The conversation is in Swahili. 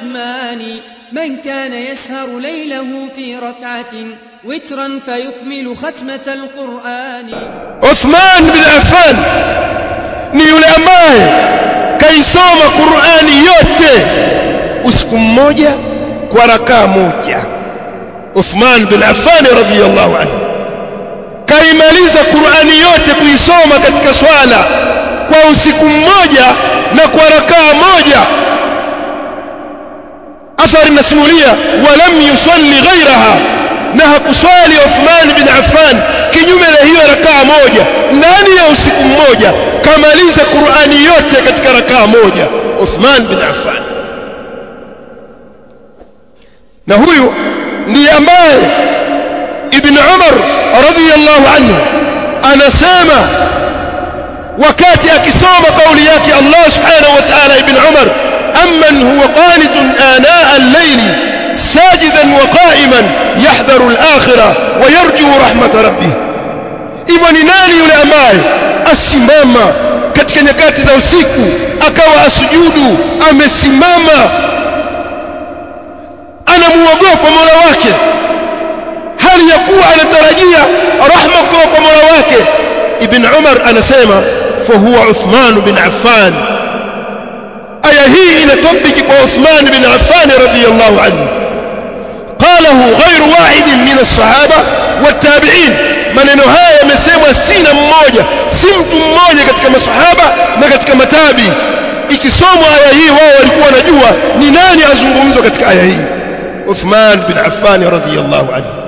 عثمان من كان يسهر ليله في ركعة وترا فيكمل ختمة القرآن. عثمان بن عفان ni yule ambaye kaisoma Qur'ani yote usiku mmoja kwa rakaa moja. Uthman bin Affan radhiyallahu anhu kaimaliza Qur'ani yote kuisoma katika swala kwa usiku mmoja na kwa rakaa moja. Athari nasimulia walam yusalli ghayraha, na hakuswali Uthman bin Affan kinyume na hiyo rakaa moja. Ndani ya usiku mmoja kamaliza Qur'ani yote katika rakaa moja Uthman bin Affan. Na huyu ndiye ambaye Ibn Umar radhiyallahu anhu anasema wakati akisoma kauli yake Allah subhanahu wa ta'ala, Ibn Umar amman huwa qanitun anaa al-layli sajidan wa qa'iman yahdharu al-akhirah wa yarju rahmat rabbih. Hivyo ni nani yule ambaye asimama katika nyakati za usiku akawa asujudu, amesimama anamuogopa Mola wake hali ya kuwa anatarajia rahma kutoka kwa Mola wake? Ibn Umar anasema fa huwa Uthman bin Affan. Aya hii inatabiki kwa Uthman bin Affan radhiyallahu anhu. qalahu ghayru wahidin min as-sahaba wat-tabi'in. Maneno haya yamesemwa si na mmoja, si mtu mmoja katika masahaba na katika matabi. Ikisomwa aya hii wao walikuwa wanajua ni nani azungumzwa katika aya hii. Uthman bin Affan radhiyallahu anhu.